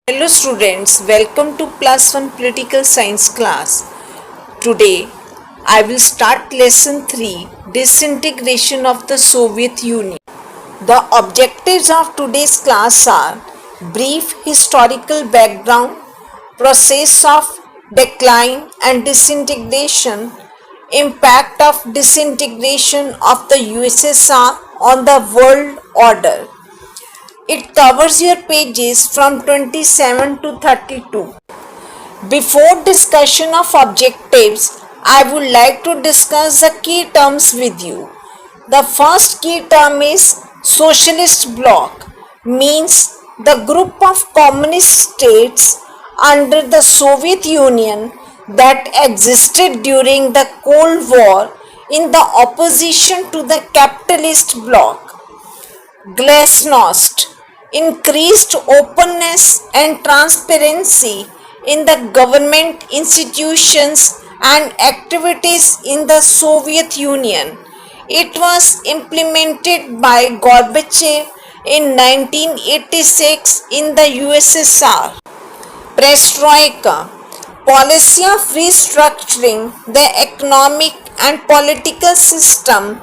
Hello students, welcome to Plus One Political Science class. Today I will start lesson 3, Disintegration of the Soviet Union. The objectives of today's class are brief historical background, process of decline and disintegration, impact of disintegration of the USSR on the world order. It covers your pages from 27 to 32. Before discussion of objectives, I would like to discuss the key terms with you. The first key term is Socialist Bloc, means the group of communist states under the Soviet Union that existed during the Cold War in the opposition to the capitalist bloc. Glasnost, increased openness and transparency in the government institutions and activities in the Soviet Union. It was implemented by Gorbachev in 1986 in the USSR. Perestroika, policy of restructuring the economic and political system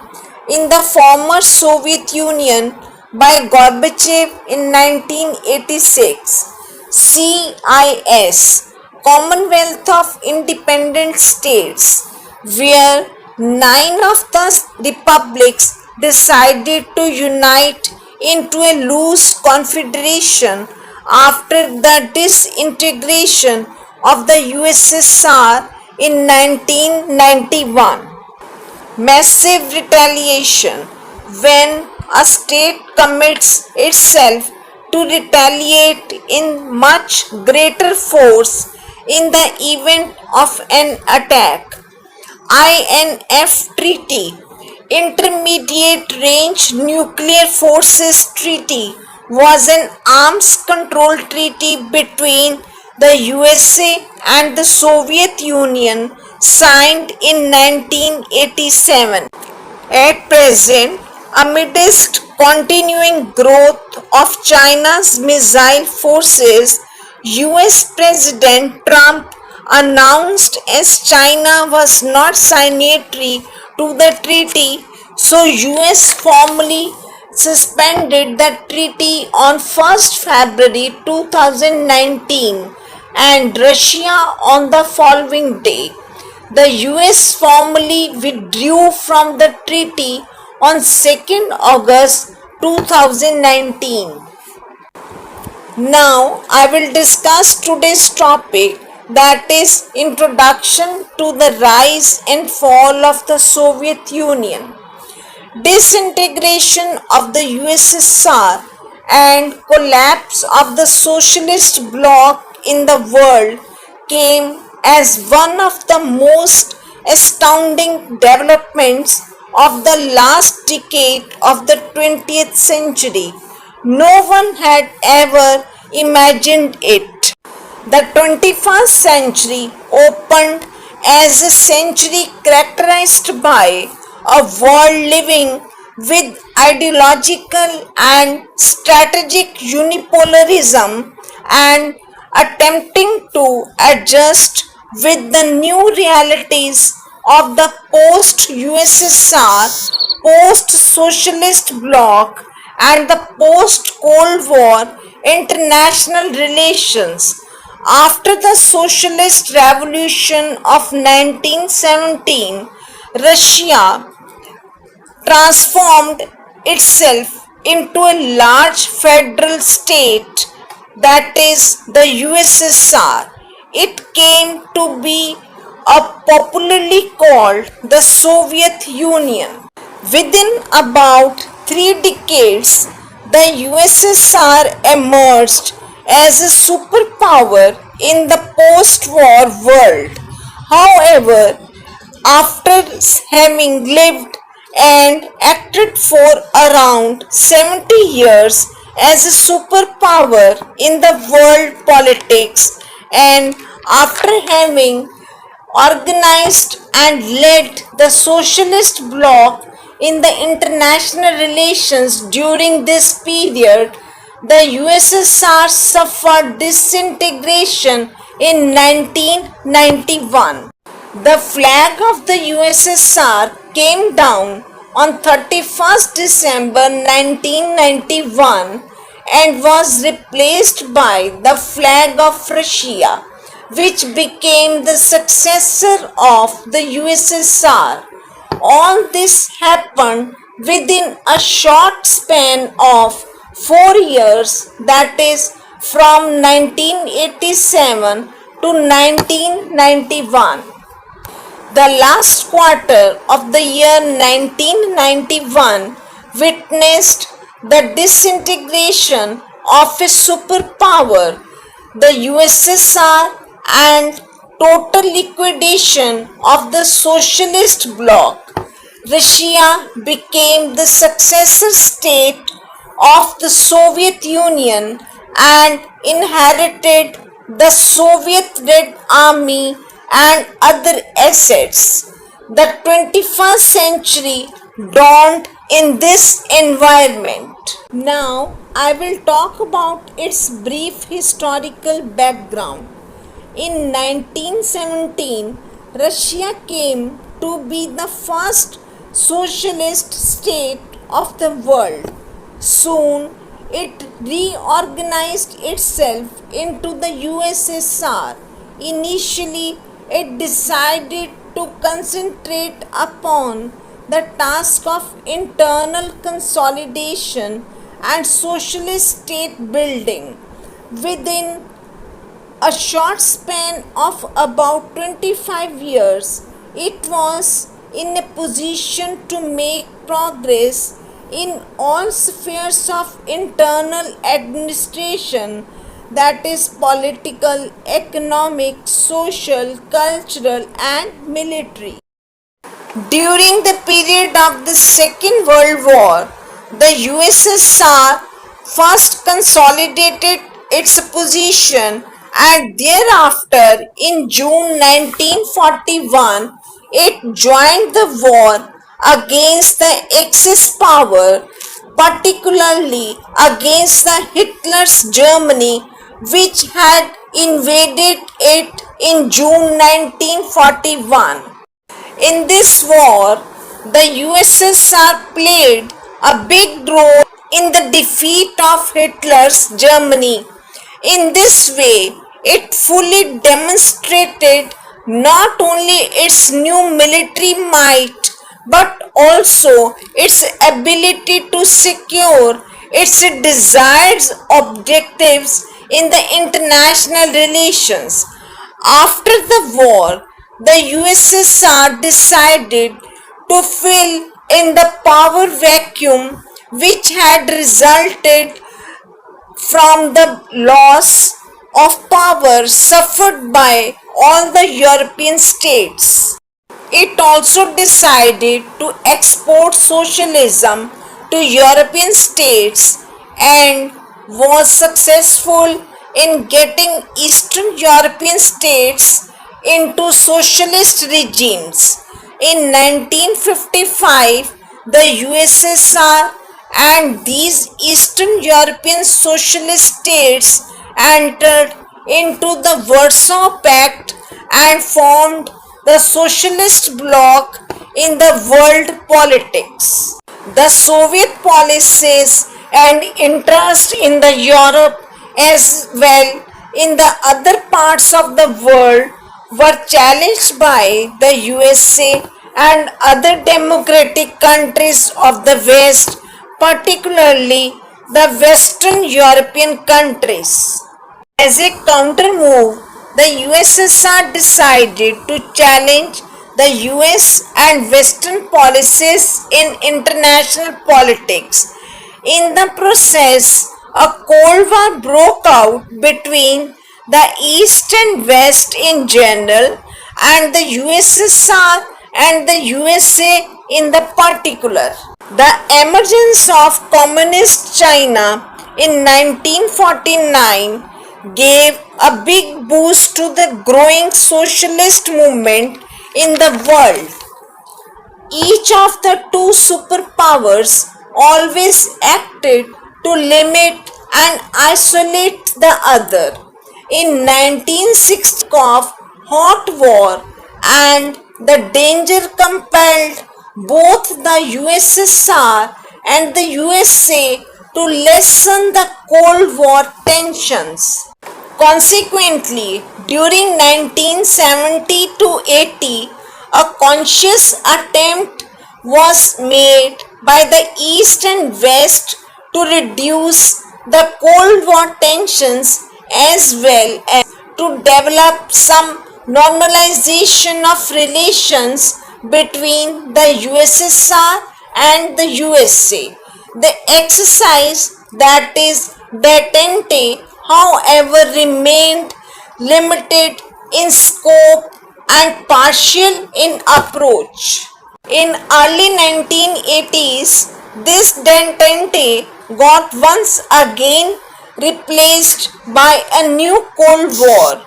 in the former Soviet Union by Gorbachev in 1986. CIS, Commonwealth of Independent States, where 9 of the republics decided to unite into a loose confederation after the disintegration of the USSR in 1991. Massive retaliation, when a state commits itself to retaliate in much greater force in the event of an attack. INF Treaty, Intermediate Range Nuclear Forces Treaty, was an arms control treaty between the USA and the Soviet Union signed in 1987. At present, amidst continuing growth of China's missile forces, US President Trump announced as China was not signatory to the treaty, so US formally suspended the treaty on 1st February 2019 and Russia on the following day. The US formally withdrew from the treaty on 2nd August 2019. Now I will discuss today's topic, that is Introduction to the Rise and Fall of the Soviet Union. Disintegration of the USSR and collapse of the socialist bloc in the world came as one of the most astounding developments of the last decade of the 20th century. No one had ever imagined it. The 21st century opened as a century characterized by a world living with ideological and strategic unipolarism and attempting to adjust with the new realities of the post-USSR, post-socialist bloc and the post-Cold War international relations. After the socialist revolution of 1917, Russia transformed itself into a large federal state, that is the USSR. It came to be popularly called the Soviet Union. Within about 3 decades, the USSR emerged as a superpower in the post-war world. However, after having lived and acted for around 70 years as a superpower in the world politics, and after having organized and led the socialist bloc in the international relations during this period, the USSR suffered disintegration in 1991. The flag of the USSR came down on 31st December 1991 and was replaced by the flag of Russia, which became the successor of the USSR. All this happened within a short span of 4 years, that is, from 1987 to 1991. The last quarter of the year 1991 witnessed the disintegration of a superpower, the USSR, and total liquidation of the socialist bloc. Russia became the successor state of the Soviet Union and inherited the Soviet Red Army and other assets. The 21st century dawned in this environment. Now I will talk about its brief historical background. In 1917, Russia came to be the first socialist state of the world. Soon it reorganized itself into the USSR. Initially, it decided to concentrate upon the task of internal consolidation and socialist state building. Within a short span of about 25 years, it was in a position to make progress in all spheres of internal administration, that is, political, economic, social, cultural, and military. During the period of the Second World War, the USSR first consolidated its position, and thereafter in June 1941 it joined the war against the Axis power, particularly against the Hitler's Germany, which had invaded it in June 1941. In this war, the USSR played a big role in the defeat of Hitler's Germany. In this way, it fully demonstrated not only its new military might but also its ability to secure its desired objectives in the international relations. After the war, the USSR decided to fill in the power vacuum which had resulted from the loss of power suffered by all the European states. It also decided to export socialism to European states and was successful in getting Eastern European states into socialist regimes. In 1955, the USSR and these Eastern European socialist states entered into the Warsaw Pact and formed the socialist bloc in the world politics. The Soviet policies and interest in the Europe as well in the other parts of the world were challenged by the USA and other democratic countries of the West, particularly the Western European countries. As a counter move, the USSR decided to challenge the US and Western policies in international politics. In the process, a Cold War broke out between the East and West in general and the USSR and the USA in the particular. The emergence of Communist China in 1949 gave a big boost to the growing socialist movement in the world. Each of the two superpowers always acted to limit and isolate the other. In 1960 of hot war and the danger compelled both the USSR and the USA to lessen the Cold War tensions. Consequently, during 1970 to 80, a conscious attempt was made by the East and West to reduce the Cold War tensions as well as to develop some normalization of relations between the USSR and the USA. The exercise, that is detente, however, remained limited in scope and partial in approach. In early 1980s, this detente got once again replaced by a new Cold War,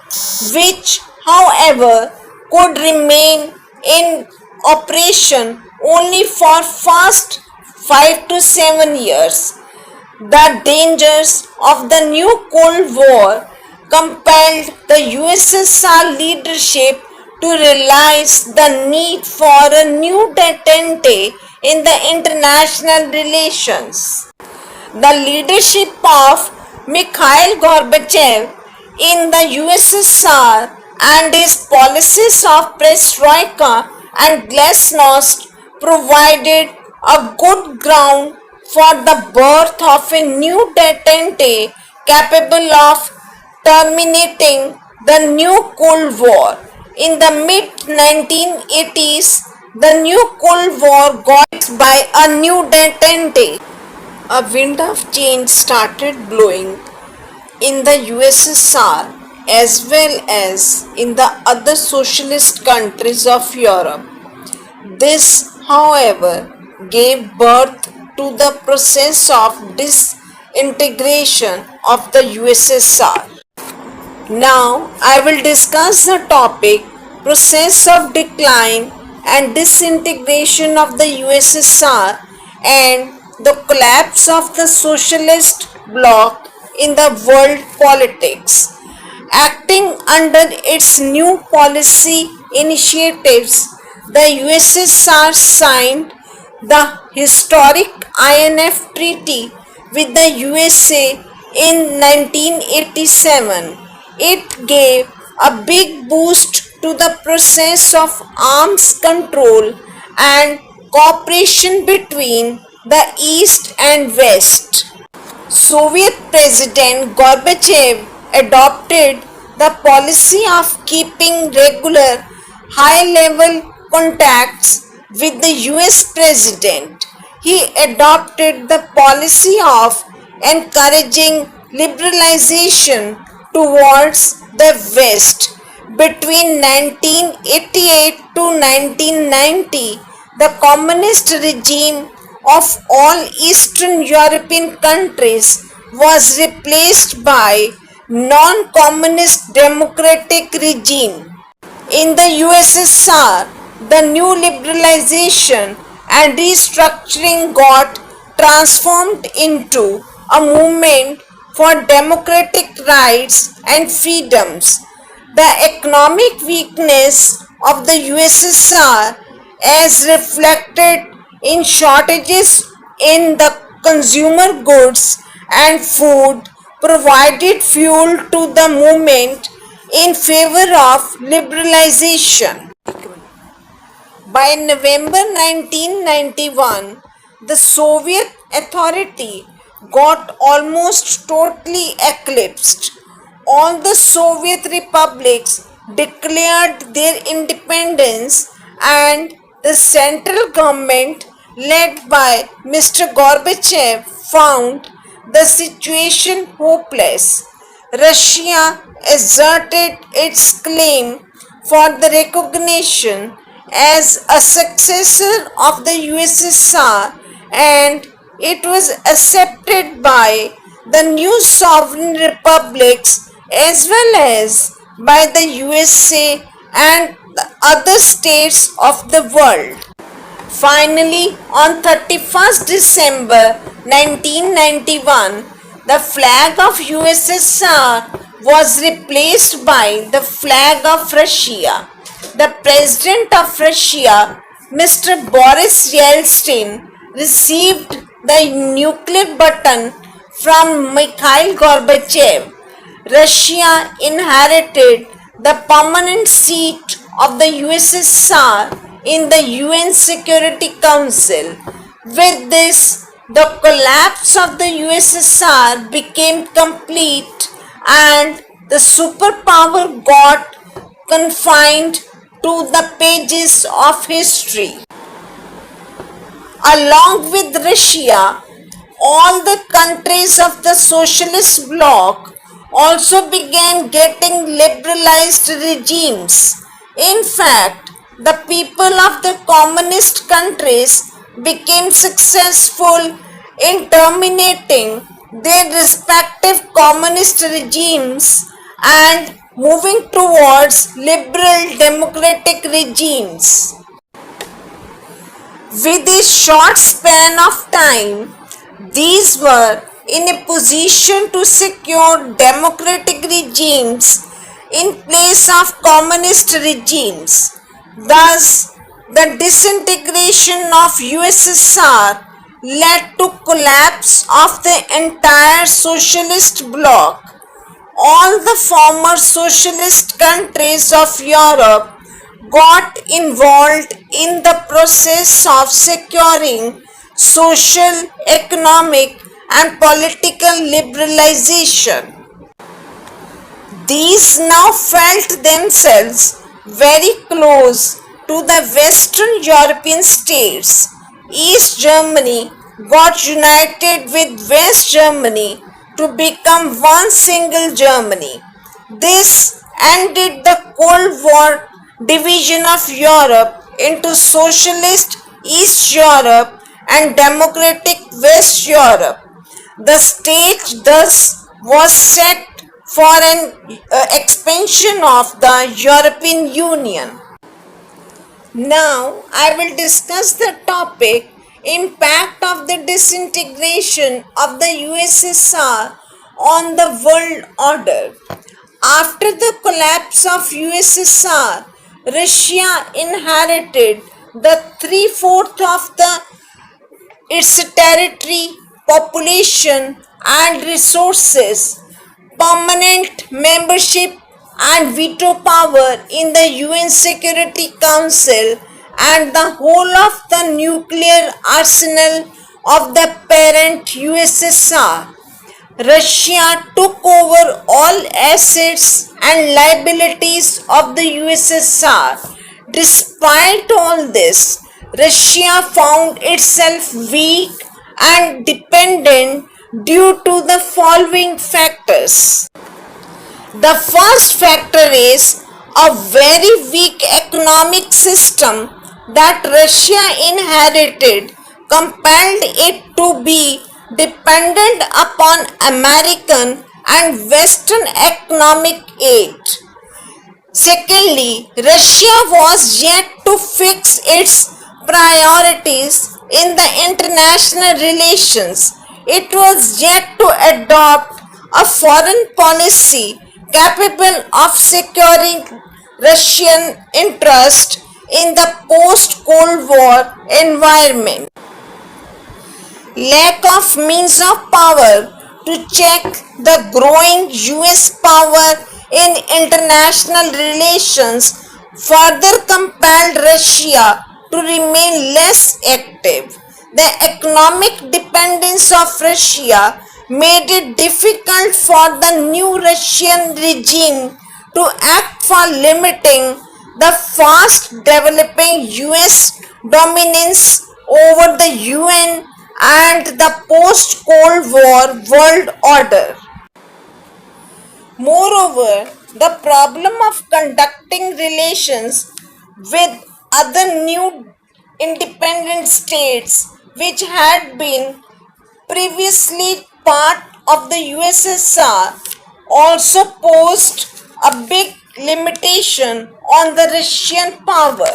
which, however, could remain in operation only for first 5 to 7 years. The dangers of the new Cold War compelled the USSR leadership to realize the need for a new detente in the international relations. The leadership of Mikhail Gorbachev in the USSR and his policies of perestroika and glasnost provided a good ground for the birth of a new detente capable of terminating the new Cold War. In the mid 1980s, the new Cold War got by a new detente. A wind of change started blowing in the USSR as well as in the other socialist countries of Europe. This, however, gave birth to the process of disintegration of the USSR. Now I will discuss the topic process of decline and disintegration of the USSR and the collapse of the socialist bloc in the world politics. Acting under its new policy initiatives, the USSR signed the historic INF Treaty with the USA in 1987. It gave a big boost to the process of arms control and cooperation between the East and West. Soviet President Gorbachev adopted the policy of keeping regular high-level contacts with the US President. He adopted the policy of encouraging liberalization towards the West. Between 1988 to 1990, the communist regime of all Eastern European countries was replaced by non-communist democratic regime. In the USSR, the new liberalization and restructuring got transformed into a movement for democratic rights and freedoms. The economic weakness of the USSR, as reflected in shortages in the consumer goods and food, provided fuel to the movement in favor of liberalization. By November 1991, the Soviet authority got almost totally eclipsed. All the Soviet republics declared their independence, and the central government, led by Mr. Gorbachev, found the situation hopeless. Russia asserted its claim for the recognition as a successor of the USSR, and it was accepted by the new sovereign republics as well as by the USA and the other states of the world. Finally, on 31st December 1991, the flag of USSR was replaced by the flag of Russia. The President of Russia, Mr. Boris Yeltsin, received the nuclear button from Mikhail Gorbachev. Russia inherited the permanent seat of the USSR in the UN Security Council. With this, the collapse of the USSR became complete and the superpower got confined to the pages of history. Along with Russia, all the countries of the socialist bloc also began getting liberalized regimes. In fact, the people of the communist countries became successful in terminating their respective communist regimes and moving towards liberal democratic regimes. With a short span of time, these were in a position to secure democratic regimes in place of communist regimes. Thus, the disintegration of USSR led to collapse of the entire socialist bloc. All the former socialist countries of Europe got involved in the process of securing social, economic, and political liberalization. These now felt themselves very close to the Western European states. East Germany got united with West Germany to become one single Germany. This ended the Cold War division of Europe into Socialist East Europe and Democratic West Europe. The stage thus was set for an expansion of the European Union. Now I will discuss the topic impact of the disintegration of the USSR on the world order. After the collapse of USSR, Russia inherited the 3/4 of its territory, population and resources, permanent membership and veto power in the UN Security Council, and the whole of the nuclear arsenal of the parent USSR. Russia took over all assets and liabilities of the USSR. Despite all this, Russia found itself weak and dependent due to the following factors. The first factor is a very weak economic system that Russia inherited compelled it to be dependent upon American and Western economic aid. Secondly, Russia was yet to fix its priorities in the international relations. It was yet to adopt a foreign policy capable of securing Russian interest in the post-Cold War environment. Lack of means of power to check the growing US power in international relations further compelled Russia to remain less active. The economic dependence of Russia made it difficult for the new Russian regime to act for limiting the fast developing US dominance over the UN and the post-Cold War world order. Moreover, the problem of conducting relations with other new independent states which had been previously part of the USSR also posed a big limitation on the Russian power.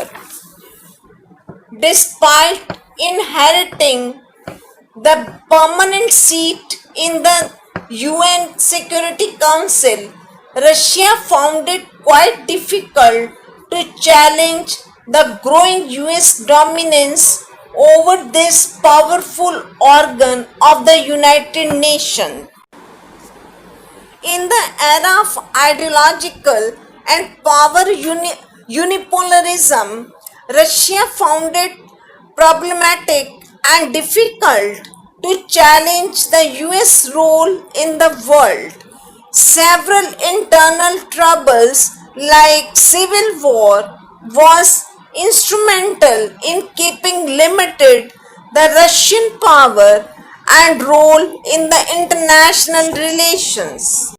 Despite inheriting the permanent seat in the UN Security Council, Russia found it quite difficult to challenge the growing US dominance over this powerful organ of the United Nations. In the era of ideological and power unipolarism, Russia found it problematic and difficult to challenge the US role in the world. Several internal troubles like civil war was instrumental in keeping limited the Russian power and role in the international relations.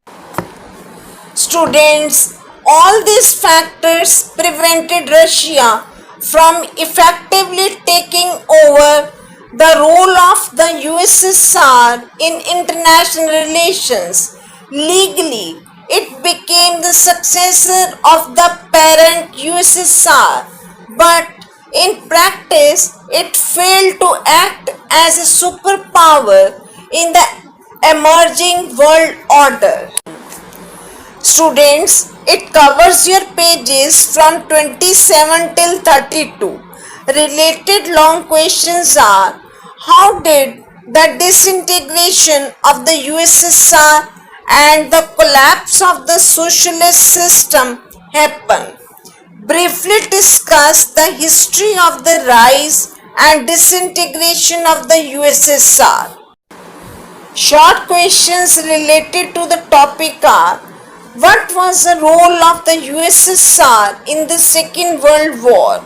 Students, all these factors prevented Russia from effectively taking over the role of the USSR in international relations. Legally, it became the successor of the parent USSR, but in practice, it failed to act as a superpower in the emerging world order. Students, it covers your pages from 27 till 32. Related long questions are: how did the disintegration of the USSR and the collapse of the socialist system happen? Briefly discuss the history of the rise and disintegration of the USSR. Short questions related to the topic are: what was the role of the USSR in the Second World War?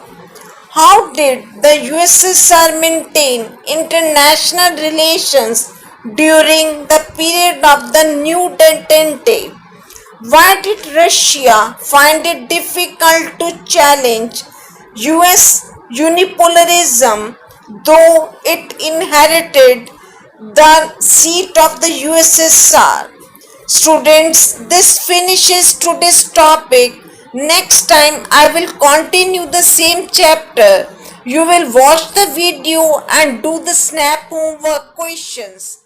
How did the USSR maintain international relations during the period of the New Entente? Why did Russia find it difficult to challenge US unipolarism though it inherited the seat of the USSR? Students, this finishes today's topic. Next time I will continue the same chapter. You will watch the video and do the snap homework questions.